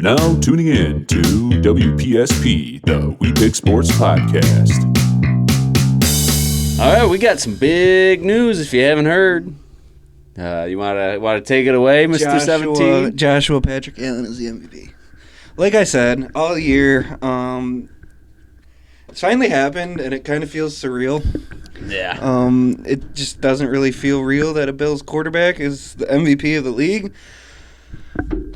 You're now tuning in to WPSP, the We Pick Sports Podcast. All right, we got some big news if you haven't heard. You want to take it away, Mr. 17? Joshua Patrick Allen is the MVP. Like I said, all year, it's finally happened, and it kind of feels surreal. Yeah. It just doesn't really feel real that a Bills quarterback is the MVP of the league.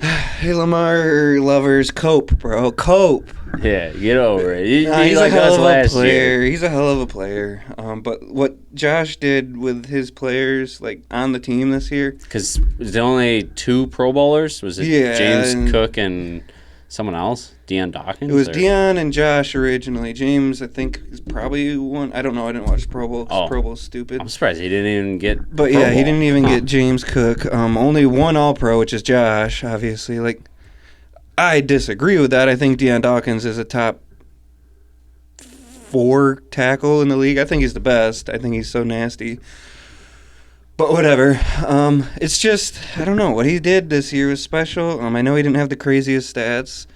Hey, Lamar lovers, cope, bro. Cope. Yeah, get over it. He's like a hell of a player. He's a hell of a player. But what Josh did with his players, like, on the team this year. Because was there only 2 Pro Bowlers? Was it James Cook and someone else? Deion Dawkins? It was Deion and Josh originally. James, I think, is probably one. I don't know. I didn't watch Pro Bowl. Pro Bowl's stupid. I'm surprised he didn't even get But Pro yeah, Bowl. he didn't even get James Cook. Only one All-Pro, which is Josh, obviously. Like, I disagree with that. I think Deion Dawkins is a top 4 tackle in the league. I think he's the best. I think he's so nasty. But whatever. It's just, I don't know. What he did this year was special. I know he didn't have the craziest stats,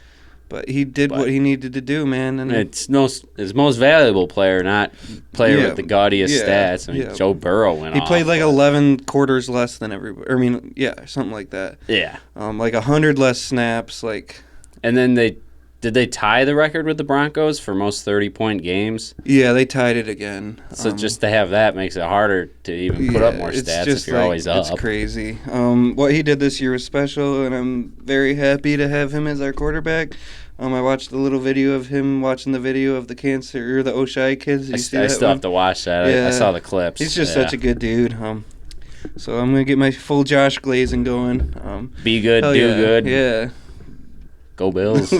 but he did what he needed to do, man. And it's his most valuable player, not player with the gaudiest stats. I mean, Joe Burrow went off. He played like 11 quarters less than everybody. I mean, yeah, something like that. Yeah. Like 100 less snaps. Like. And then did they tie the record with the Broncos for most 30-point games? Yeah, they tied it again. So just to have that makes it harder to even put up more stats if you're always up. It's crazy. What he did this year was special, and I'm very happy to have him as our quarterback. I watched a little video of him watching the video of the cancer or the Oshai kids. I still have to watch that. Yeah. I saw the clips. He's just such a good dude. So I'm gonna get my full Josh glazing going. Be good, do good. Yeah. Go Bills.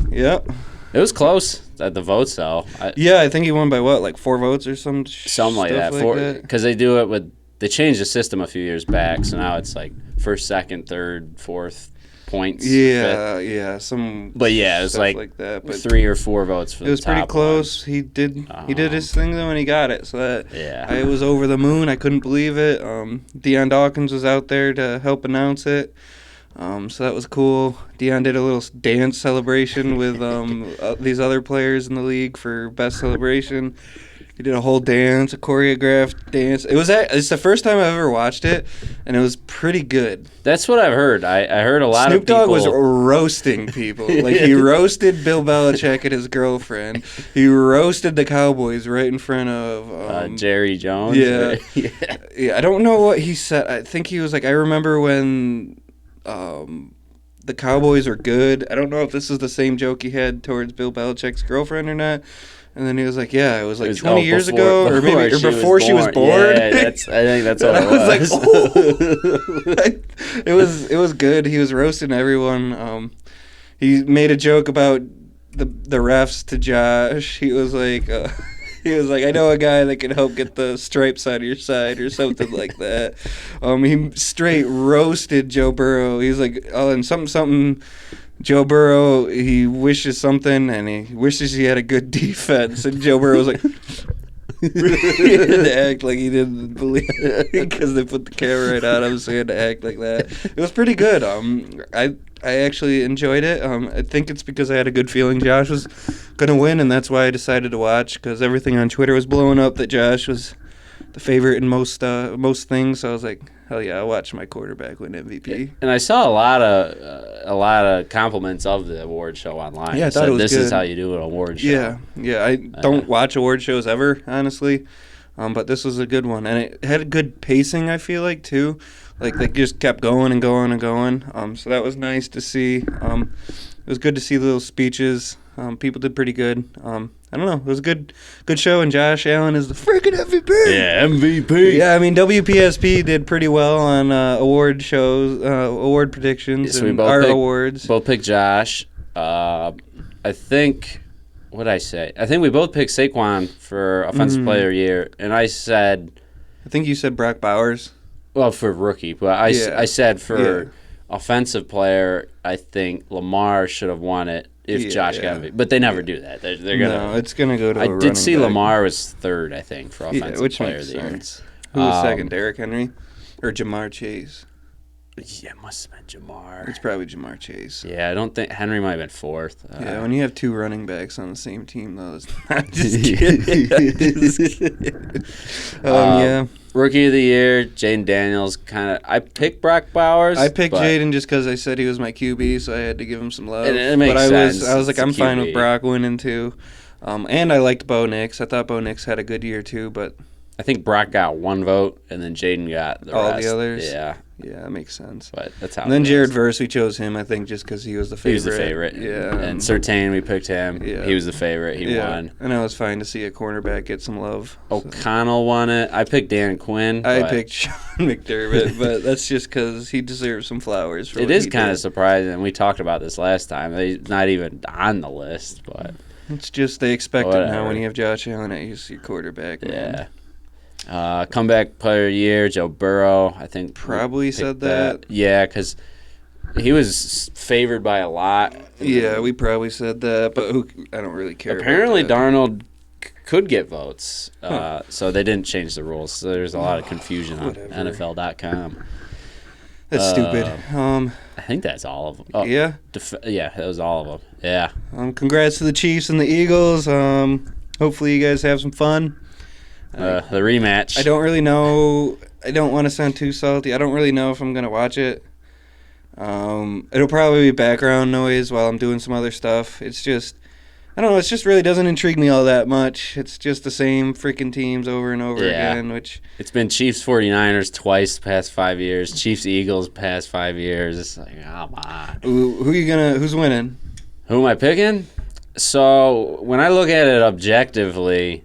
Yep. It was close at the votes, though. I think he won by what, like 4 votes or something like that. Because they do it with they changed the system a few years back, so now it's like first, second, third, fourth points. Yeah, fifth. yeah. But yeah, it was like that. But 3 or 4 votes for the top. It was pretty close. One. He did his thing though, and he got it. So I was over the moon. I couldn't believe it. Deion Dawkins was out there to help announce it. So that was cool. Deion did a little dance celebration with these other players in the league for best celebration. He did a whole dance, a choreographed dance. It's the first time I've ever watched it, and it was pretty good. That's what I've heard. I heard a lot Snoop of people. Dogg was roasting people. Like, he roasted Bill Belichick and his girlfriend. He roasted the Cowboys right in front of Jerry Jones. Yeah. Yeah. I don't know what he said. I think he was like, I remember when the Cowboys are good. I don't know if this is the same joke he had towards Bill Belichick's girlfriend or not. And then he was like, yeah, it was like 20 years ago, or before she was born. Yeah, I think that's what it was. I was like, oh. It was good. He was roasting everyone. He made a joke about the refs to Josh. He was like, I know a guy that can help get the stripes on your side or something like that. He straight roasted Joe Burrow. He's like, and something. Joe Burrow, he wishes something, and he wishes he had a good defense. And Joe Burrow was like, he had to act like he didn't believe it because they put the camera right on him, so he had to act like that. It was pretty good. I actually enjoyed it. I think it's because I had a good feeling Josh was going to win, and that's why I decided to watch, because everything on Twitter was blowing up that Josh was the favorite in most things. So I was like, hell yeah, I'll watch my quarterback win MVP. And I saw a lot of compliments of the award show online. Yeah, I thought it was this good. Is how you do an award show. Yeah. I don't watch award shows ever, honestly, but this was a good one, and it had a good pacing. I feel like too, like they just kept going and going and going. So that was nice to see. It was good to see the little speeches. People did pretty good. I don't know. It was a good show, and Josh Allen is the freaking MVP. Yeah, MVP. Yeah, I mean, WPSP did pretty well on award shows, award predictions, so and awards. Both picked Josh. I think, what did I say? I think we both picked Saquon for Offensive Player of the Year, and I said... I think you said Brock Bowers. Well, for rookie, but I said for Offensive Player, I think Lamar should have won it. If Josh got MVP. But they never do that. They're gonna. No, it's gonna go to. I did see Lamar was third, I think, for offensive which player of makes the year. sense. Who was second? Derrick Henry or Jamar Chase? Yeah, it must have been Jamar. It's probably Jamar Chase. Yeah, I don't think Henry might have been fourth. Yeah, when you have two running backs on the same team, though, it's not just kidding. Yeah. Rookie of the year, Jaden Daniels. I picked Brock Bowers. I picked Jaden just because I said he was my QB, so I had to give him some love. It makes sense. I was like, It's a I'm fine QB. with Brock winning too. And I liked Bo Nix. I thought Bo Nix had a good year too, but I think Brock got one vote, and then Jaden got the all rest. the others. Yeah, that makes sense. but that's how. And then it Jared goes. Verse, we chose him, I think, just because he was the favorite. He was the favorite. Yeah. And Surtain, we picked him. Yeah. He was the favorite. He won. And it was fine to see a cornerback get some love. O'Connell won it. I picked Dan Quinn. I picked Sean McDermott, but that's just because he deserves some flowers. For It what is he kind of did. surprising. We talked about this last time. He's not even on the list, but It's just they expect it now Whatever. when you have Josh Allen at your quarterback. Man. yeah. Comeback player of the year, Joe Burrow. I think Probably we said picked that. Yeah, because he was favored by a lot. Yeah, we probably said that, but I don't really care. Apparently, about that. Darnold could get votes, so they didn't change the rules. So there's a lot of confusion on Whatever. NFL.com. That's stupid. I think that's all of them. Oh, Yeah. Yeah, that was all of them. Yeah. Congrats to the Chiefs and the Eagles. Hopefully, you guys have some fun. The rematch. I don't really know. I don't want to sound too salty. I don't really know if I'm gonna watch it. It'll probably be background noise while I'm doing some other stuff. It's just, I don't know. It just really doesn't intrigue me all that much. It's just the same freaking teams over and over again. Which It's been Chiefs 49ers twice the past 5 years. Chiefs Eagles past 5 years. It's like, come on. who's winning? Who am I picking? So when I look at it objectively,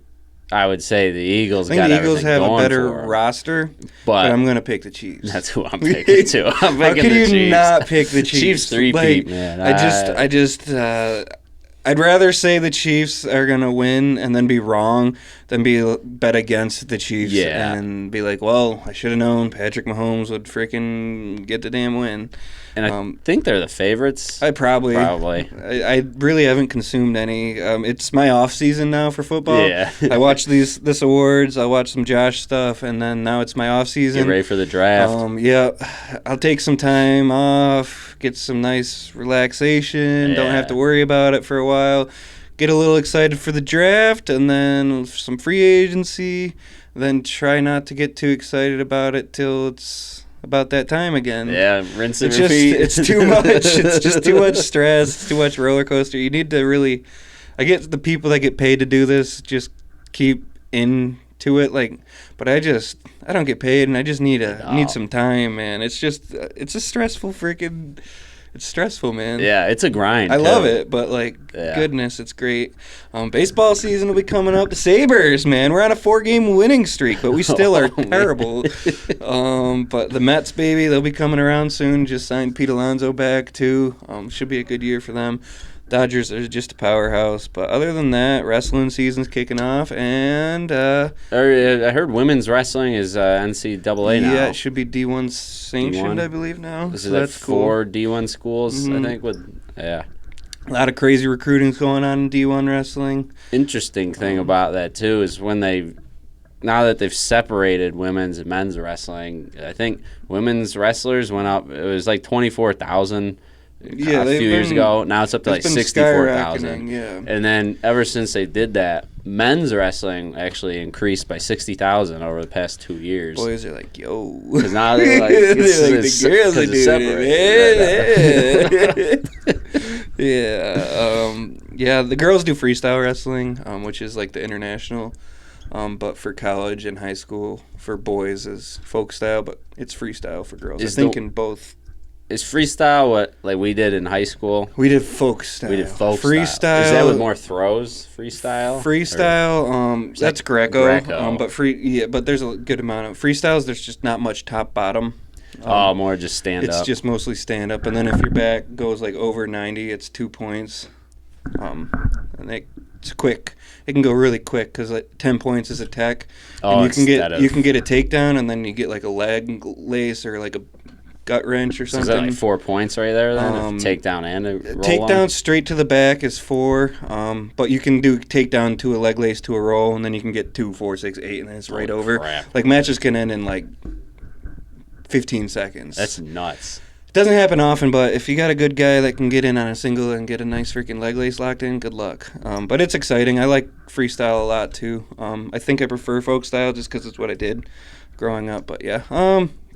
I would say the Eagles. I think got the Eagles everything have a going better for 'em. roster, but I'm gonna pick the Chiefs. that's who I'm picking too. I'm How picking could the you Chiefs. not pick the Chiefs? Chiefs three-peat, man. I'd rather say the Chiefs are gonna win and then be wrong than bet against the Chiefs and be like, well, I should have known Patrick Mahomes would freaking get the damn win. And I think they're the favorites. I probably. I really haven't consumed any. It's my off season now for football. Yeah. I watch this awards. I watch some Josh stuff, and then now it's my off season. Get ready for the draft. Yeah, I'll take some time off, get some nice relaxation. Don't have to worry about it for a while. Get a little excited for the draft, and then some free agency. Then try not to get too excited about it till it's about that time again. Yeah, rinse and It's repeat. it's too much. It's just too much stress. It's too much roller coaster. You need to really. I get the people that get paid to do this just keep into it, but I don't get paid, and I just need some time, man. It's just it's a stressful freaking. It's stressful, man. Yeah, it's a grind. I love too. it, but goodness, it's great. Baseball season will be coming up. The Sabres, man, we're on a 4-game winning streak, but we still are terrible. But the Mets, baby, they'll be coming around soon. Just signed Pete Alonso back too. Should be a good year for them. Dodgers are just a powerhouse, but other than that, wrestling season's kicking off, and I heard women's wrestling is NCAA now. yeah, it should be D1 sanctioned, D1? I believe now. This So is at that's cool. 4 D1 schools, I think. A lot of crazy recruiting going on in D1 wrestling. Interesting thing about that too is now that they've separated women's and men's wrestling, I think women's wrestlers went up. It was like 24,000. Yeah, a few years ago. Now it's up to like it's been 64,000. skyrocketing, yeah. And then ever since they did that, men's wrestling actually increased by 60,000 over the past 2 years. Boys are like, yo. Because now they're like, the girls are doing it. Yeah, the girls do freestyle wrestling, which is like the international. But for college and high school, for boys is folk style, but it's freestyle for girls. I think in both. Is freestyle what like we did in high school? We did folk style. Freestyle. Is that with more throws? Freestyle. That's Greco. But there's a good amount of freestyles. There's just not much top bottom. More just stand up. It's just mostly stand up, and then if your back goes like over 90, it's 2 points. And it's quick. It can go really quick because 10 points is a tech. And you can get a takedown, and then you get like a leg lace or like a gut wrench or something. So is that like 4 points right there then? Takedown and a roll takedown straight to the back is 4, but you can do takedown to a leg lace to a roll, and then you can get 2, 4, 6, 8, and then it's right over. Crap. Like matches can end in like 15 seconds. That's nuts. Doesn't happen often, but if you got a good guy that can get in on a single and get a nice freaking leg lace locked in, good luck. But it's exciting. I like freestyle a lot too. I think I prefer folk style just because it's what I did growing up. But yeah.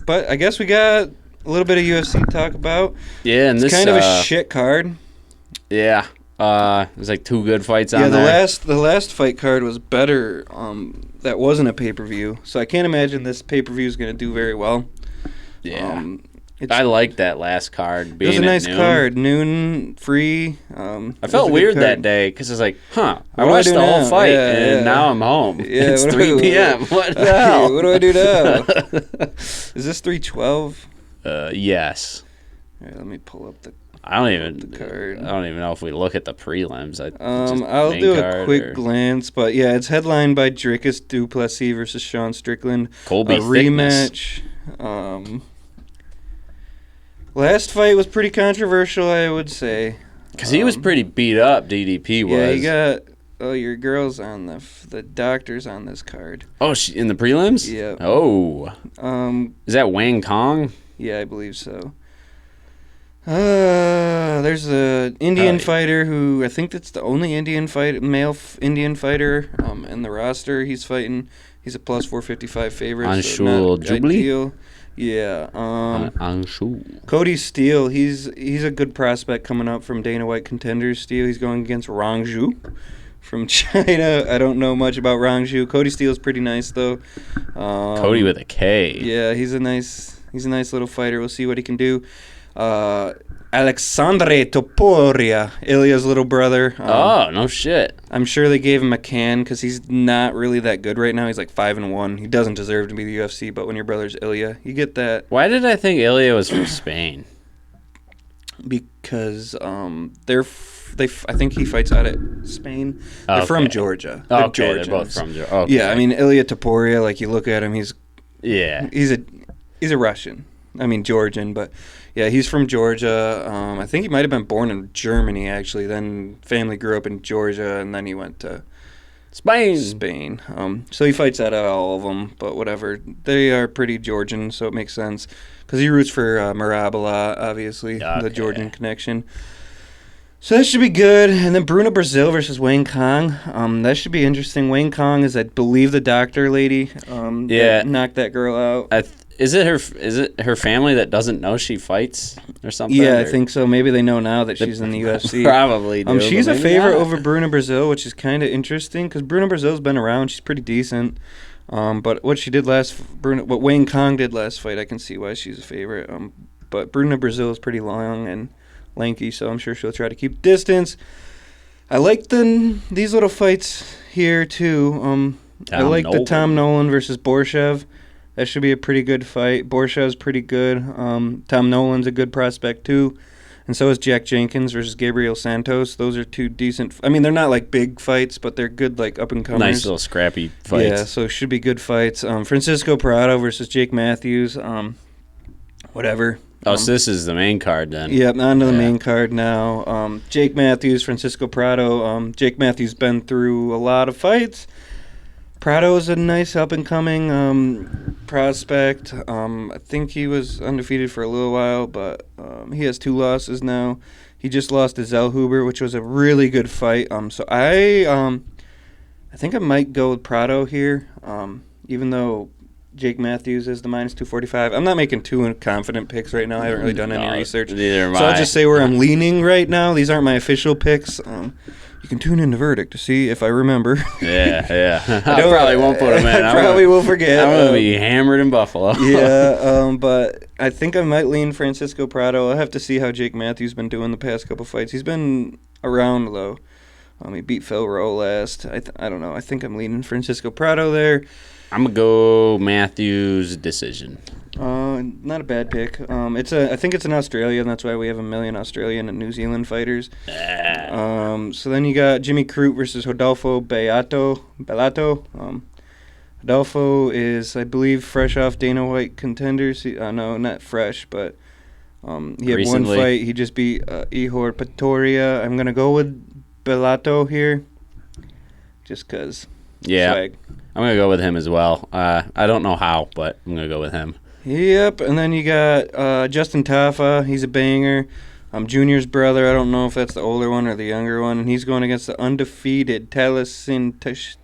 But I guess we got a little bit of UFC to talk about. Yeah, and it's this kind of a shit card. Yeah. There's like 2 good fights on there. there. Yeah, the last fight card was better. That wasn't a pay-per-view. So I can't imagine this pay-per-view is going to do very well. Yeah. I like that last card. It was a nice card. Noon, free. I felt weird that day because I was like, I watched the whole fight, and now I'm home. Yeah, it's 3 p.m. What the hell? What do I do now? Is this 312? Yes. All right, let me pull up the I don't even know if we look at the prelims. I'll do a quick glance, but yeah, it's headlined by Dricus du Plessis versus Sean Strickland. Colby rematch. Last fight was pretty controversial, I would say. Because he was pretty beat up, DDP was. Yeah, you got your girl's on the doctor's on this card. Oh, in the prelims? Yeah. Oh. Is that Wang Kong? Yeah, I believe so. There's a Indian fighter who I think that's the only male Indian fighter in the roster. He's fighting. He's a plus 455 favorite. Anshul Jubilee? Yeah. Cody Steele, he's a good prospect coming up from Dana White Contenders. Steele, he's going against Rong Zhu from China. I don't know much about Rong Zhu. Cody Steele's pretty nice though. Cody with a K. Yeah, he's a nice little fighter. We'll see what he can do. Alexandre Topuria, Ilya's little brother. No shit. I'm sure they gave him a can because he's not really that good right now. He's like 5-1. He doesn't deserve to be the UFC, but when your brother's Ilya, you get that. Why did I think Ilya was from Spain? Because I think he fights out at Spain. They're from Georgia. They're Georgians. They're both from Georgia. Okay. Yeah, I mean Ilya Topuria. Like you look at him, he's a Russian. I mean Georgian, but yeah, he's from Georgia. I think he might have been born in Germany actually. Then family grew up in Georgia, and then he went to Spain. So he fights out of all of them, but whatever. They are pretty Georgian, so it makes sense because he roots for Marabala, obviously, the Georgian connection. So that should be good. And then Bruno Brazil versus Wang Kong. That should be interesting. Wang Kong is, I believe, the doctor lady. That knocked that girl out. Is it her family that doesn't know she fights or something? Yeah, I think so. Maybe they know now that she's in the UFC. Probably do. She's a favorite over Bruna Brazil, which is kind of interesting because Bruna Brazil's been around. She's pretty decent. But what Wang Kong did last fight, I can see why she's a favorite. But Bruna Brazil is pretty long and lanky, so I'm sure she'll try to keep distance. I like these little fights here too. I like the Tom Nolan versus Borshev. That should be a pretty good fight. Borshev's pretty good. Tom Nolan's a good prospect too. And so is Jack Jenkins versus Gabriel Santos. Those are 2 decent. I mean, they're not like big fights, but they're good, like up and comers. Nice little scrappy fights. Yeah, so it should be good fights. Francisco Prado versus Jake Matthews. Whatever. So this is the main card then. Yep, on to the main card now. Jake Matthews, Francisco Prado. Jake Matthews been through a lot of fights. Prado is a nice up-and-coming prospect. I think he was undefeated for a little while, but he has 2 losses now. He just lost to Zellhuber, which was a really good fight. So I think I might go with Prado here, even though Jake Matthews is the minus 245. I'm not making too confident picks right now. I haven't really done any research. Neither am I. So I'll just say where I'm leaning right now. These aren't my official picks. You can tune in to Verdict to see if I remember. Yeah. I probably won't put him in. I probably will forget. I'm going to be hammered in Buffalo. Yeah, but I think I might lean Francisco Prado. I'll have to see how Jake Matthews been doing the past couple fights. He's been around, though. He beat Phil Rowe last. I don't know. I think I'm leaning Francisco Prado there. I'm going to go Matthews decision. Not a bad pick. I think it's in Australia, and that's why we have a million Australian and New Zealand fighters. So then you got Jimmy Crute versus Rodolfo Bellato. Rodolfo is, I believe, fresh off Dana White Contenders. No, not fresh, but he had recently. One fight. He just beat Ihor Pretoria. I'm going to go with Bellato here just because. Yeah. Swag. I'm going to go with him as well. I don't know how, but I'm going to go with him. Yep, and then you got Justin Tafa. He's a banger. Junior's brother. I don't know if that's the older one or the younger one. And he's going against the undefeated Talasin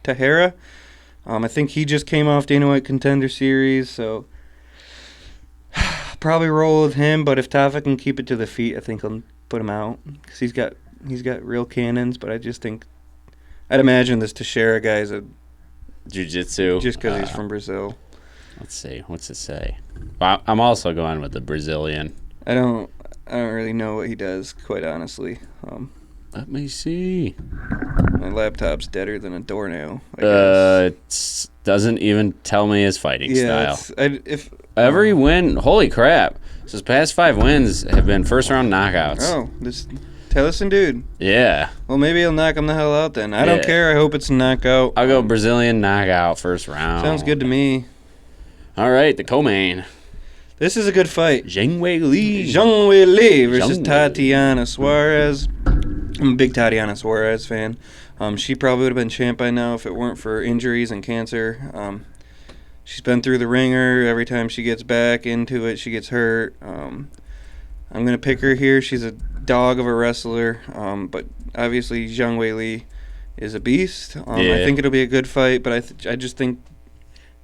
Tahara. I think he just came off Dana White Contender Series, so probably roll with him. But if Tafa can keep it to the feet, I think he'll put him out because he's got real cannons. But I just think I'd imagine this Teixeira guy's a jiu-jitsu. Just because he's from Brazil. Let's see. What's it say? I'm also going with the Brazilian. I don't really know what he does, quite honestly. Let me see. My laptop's deader than a doornail. I guess. It doesn't even tell me his fighting style. Every win, holy crap! So his past 5 wins have been first round knockouts. Oh, this Tellison dude. Yeah. Well, maybe he'll knock him the hell out then. I don't care. I hope it's a knockout. I'll go Brazilian knockout first round. Sounds good to me. All right, the co-main. This is a good fight. Zhang Weili versus Tatiana Suarez. I'm a big Tatiana Suarez fan. She probably would have been champ by now if it weren't for injuries and cancer. She's been through the ringer. Every time she gets back into it, she gets hurt. I'm going to pick her here. She's a dog of a wrestler, but obviously Zhang Weili is a beast. I think it'll be a good fight, but I just think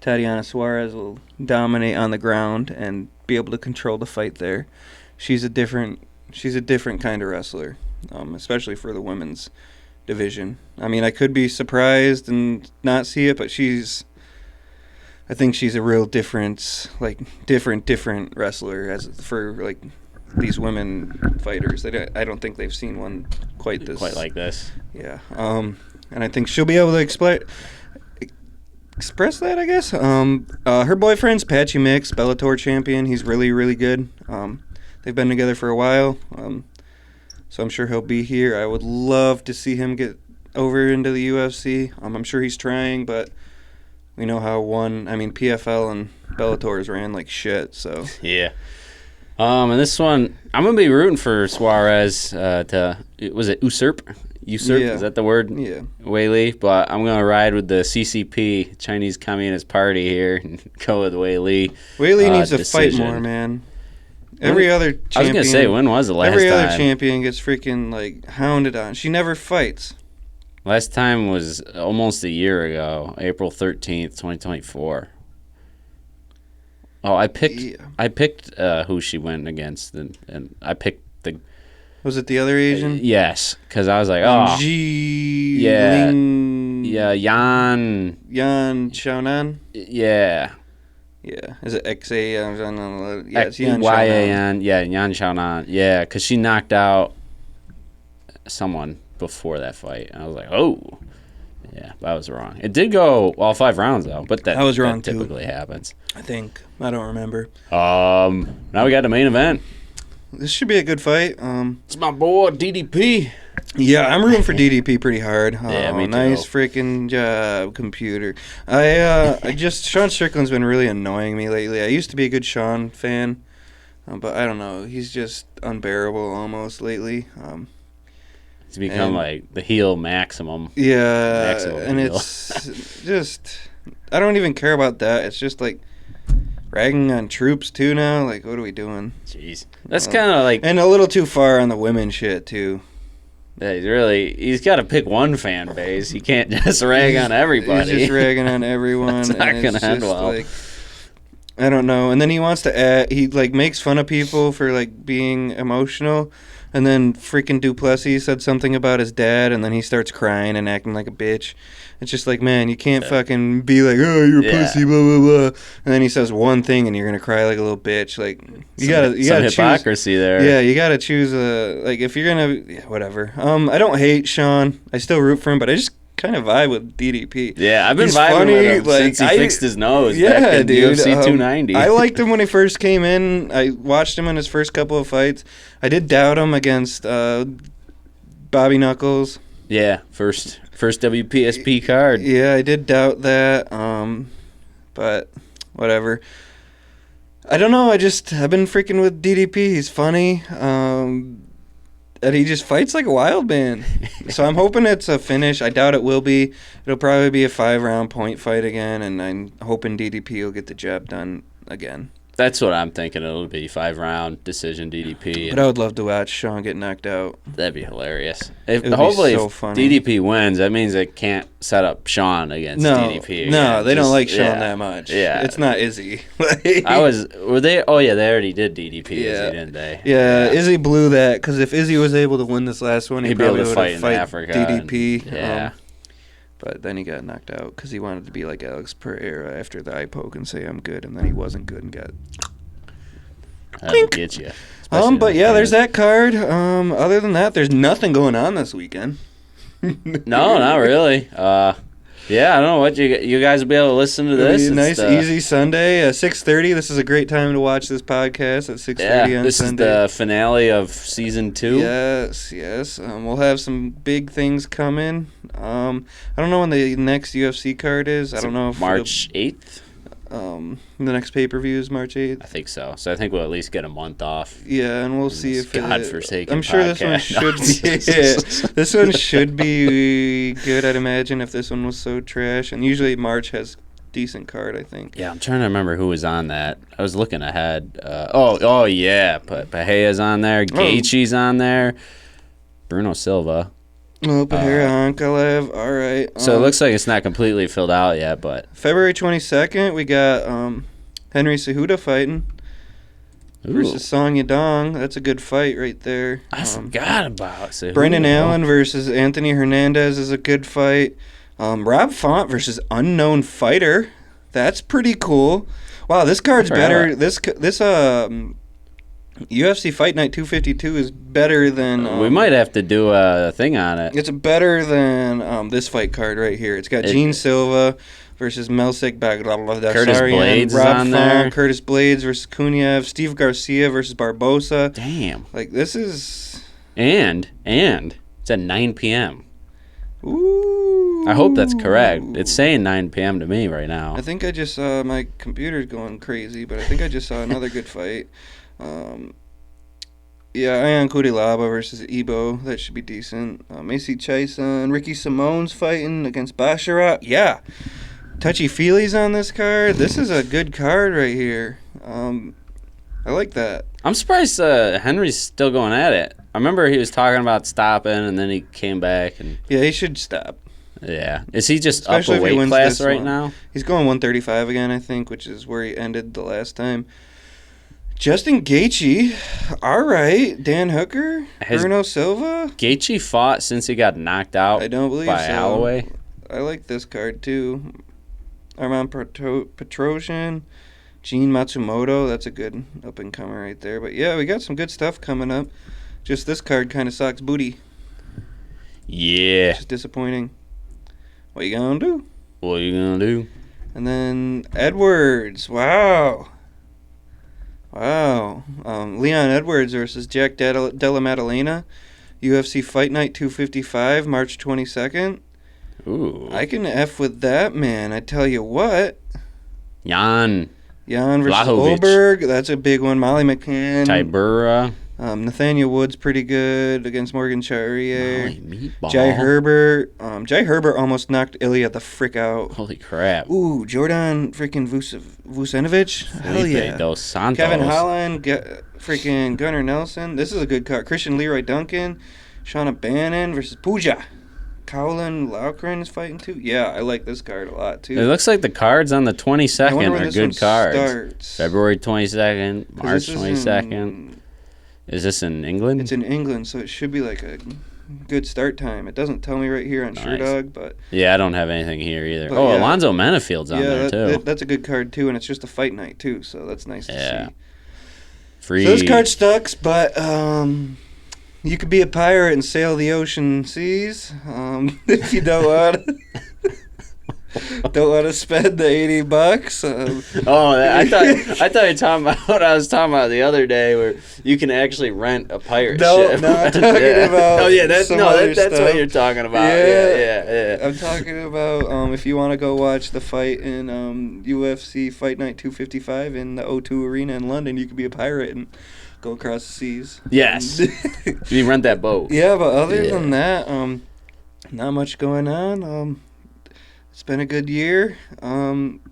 Tatiana Suarez will dominate on the ground and be able to control the fight there. She's a different kind of wrestler, especially for the women's division. I mean, I could be surprised and not see it, but I think she's a real different wrestler as for like these women fighters. I don't think they've seen one quite like this. Yeah. And I think she'll be able to express that, I guess. Her boyfriend's Patchy Mix, Bellator champion. He's really, really good. They've been together for a while, so I'm sure he'll be here. I would love to see him get over into the UFC. I'm sure he's trying, but we know how PFL and Bellator's ran like shit, so. Yeah. And this one, I'm going to be rooting for Suarez was it usurp? Usurp, yeah. Is that the word? Yeah. Weili, but I'm going to ride with the CCP, Chinese Communist Party here, and go with Weili. Weili needs to fight more, man. Every other champion. I was going to say, when was the last time? Every other champion gets freaking, hounded on. She never fights. Last time was almost a year ago, April 13th, 2024. Oh, I picked who she went against, and I picked the... Was it the other Asian? Yes, because I was like, Yan Xiaonan? Yeah. Yeah. Is it X-A? Yeah, it's Yan Xiaonan. Yeah, Yan Xiaonan. Yeah, because she knocked out someone before that fight. And I was like, oh. Yeah, I was wrong. It did go all 5 rounds, though, but I was wrong, that typically happens. I think. I don't remember. Now we got the main event. This should be a good fight. It's my boy, DDP. Yeah, I'm rooting for DDP pretty hard. Yeah, me too. Nice freaking job, computer. Sean Strickland's been really annoying me lately. I used to be a good Sean fan, but I don't know. He's just unbearable almost lately. He's become like the heel maximum. Yeah, and heel. It's just, I don't even care about that. It's just like ragging on troops too now. Like, what are we doing? Jeez, that's kind of like, and a little too far on the women shit too. Yeah, he's got to pick one fan base. He can't just rag on everybody. He's just ragging on everyone. It's not gonna end well. Like, I don't know. And then he wants to add. He makes fun of people for being emotional. And then freaking Duplessis said something about his dad, and then he starts crying and acting like a bitch. It's just like, man, you can't fucking be like, oh, you're a pussy, blah, blah, blah. And then he says one thing, and you're going to cry like a little bitch. Like, you gotta choose. Hypocrisy there. Yeah, you got to choose if you're going to, whatever. I don't hate Sean. I still root for him, but I just kind of vibe with DDP. Yeah, I've been vibing with him since he fixed his nose back in dude, UFC 290. I liked him when he first came in. I watched him in his first couple of fights. I did doubt him against Bobby Knuckles. Yeah, first WPSP card. Yeah, I did doubt that, but whatever. I don't know. I've been freaking with DDP. He's funny. And he just fights like a wild man. So I'm hoping it's a finish. I doubt it will be. It'll probably be a 5-round point fight again, and I'm hoping DDP will get the job done again. That's what I'm thinking it'll be. 5-round decision DDP. But I would love to watch Sean get knocked out. That'd be hilarious. Hopefully, if DDP wins, that means it can't set up Sean against DDP again. No, they don't like Sean that much. Yeah. It's not Izzy. Were they? Oh, yeah, they already did DDP Izzy, didn't they? Yeah, Izzy blew that, because if Izzy was able to win this last one, he'd probably be able to fight in Africa DDP. Yeah. But then he got knocked out because he wanted to be like Alex Pereira after the eye poke and say, I'm good, and then he wasn't good and got... That'll get you. But yeah, there's that card. Other than that, there's nothing going on this weekend. No, not really. Yeah, I don't know what you guys will be able to listen to this. Nice, easy Sunday, 6:30. This is a great time to watch this podcast at 6:30 on Sunday. This is the finale of season 2. Yes. We'll have some big things coming. I don't know when the next UFC card is. I don't know if March 8th. The next pay-per-view is March 8th. I think so. So I think we'll at least get a month off. Yeah, and we'll see if godforsaken. I'm sure podcast. This one should be good. I'd imagine if this one was so trash. And usually March has decent card, I think. Yeah, I'm trying to remember who was on that. I was looking ahead. Oh yeah, Pahea's on there. Gaethje's on there. Bruno Silva. Oh, Pereira, Ankalaev. All right. So it looks like it's not completely filled out yet, but February 22nd, we got Henry Cejudo fighting versus Song Yadong. That's a good fight right there. I forgot about Cejudo. Brendan Allen versus Anthony Hernandez is a good fight. Rob Font versus Unknown Fighter. That's pretty cool. Wow, this card's better. This UFC Fight Night 252 is better than... we might have to do a thing on it. It's better than this fight card right here. It's got Gene Silva versus Melsik Baghdasaryan. Curtis Blades Rob on Font, there. Curtis Blades versus Kunyev. Steve Garcia versus Barbosa. Damn. Like, this is... And it's at 9 p.m. Ooh. I hope that's correct. It's saying 9 p.m. to me right now. I think I just saw... My computer's going crazy, but I think I just saw another good fight. Ion Kudelaba versus Ebo. That should be decent. Macy Chison, Ricky Simone's fighting against Basharat. Yeah. Touchy-feelies on this card. This is a good card right here. I like that. I'm surprised Henry's still going at it. I remember he was talking about stopping, and then he came back. And yeah, he should stop. Yeah. Is he just Especially up a weight class right one. now? He's going 135 again, I think, which is where he ended the last time. Justin Gaethje, all right. Dan Hooker, Bruno Silva. Gaethje fought since he got knocked out I don't believe by so. Holloway. I like this card, too. Armand Petrosian, Gene Matsumoto. That's a good up-and-comer right there. But, yeah, we got some good stuff coming up. Just this card kind of sucks booty. Yeah. Just disappointing. What you gonna do? What you gonna do? And then Edwards. Wow. Leon Edwards versus Jack Della Maddalena. UFC Fight Night 255, March 22nd. Ooh. I can F with that, man. I tell you what. Jan versus Blachowicz. Olberg. That's a big one. Molly McCann. Tybura. Nathaniel Wood's pretty good against Morgan Charrier. Meatball. Jai Herbert. Jai Herbert almost knocked Ilya the frick out. Holy crap. Ooh, Jordan freaking Vucinovic. Hell yeah. Dos Santos. Kevin Holland. Freaking Gunnar Nelson. This is a good card. Christian Leroy Duncan. Shauna Bannon versus Pooja. Colin Loughran is fighting too. Yeah, I like this card a lot too. It looks like the cards on the 22nd are good cards. Starts. February 22nd, March 22nd. Is this in England? It's in England, so it should be like a good start time. It doesn't tell me right here on Sherdog, but... Yeah, I don't have anything here either. But yeah. Alonzo Menifield's on there, too. That's a good card, too, and it's just a fight night, too, so that's nice to see. Free. So this card sucks, but you could be a pirate and sail the ocean seas if you don't want to. Don't want to spend the $80. I thought you were talking about what I was talking about the other day, where you can actually rent a pirate ship. No, I'm talking about. Oh yeah, that's what you're talking about. Yeah. I'm talking about if you want to go watch the fight in UFC Fight Night 255 in the O2 Arena in London, you could be a pirate and go across the seas. Yes. You rent that boat. Yeah, but other than that, not much going on. It's been a good year.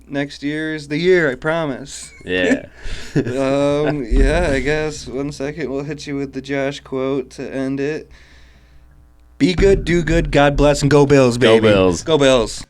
Next year is the year, I promise. Yeah. Yeah, I guess. 1 second, we'll hit you with the Josh quote to end it. Be good, do good, God bless, and go Bills, baby. Go Bills. Go Bills.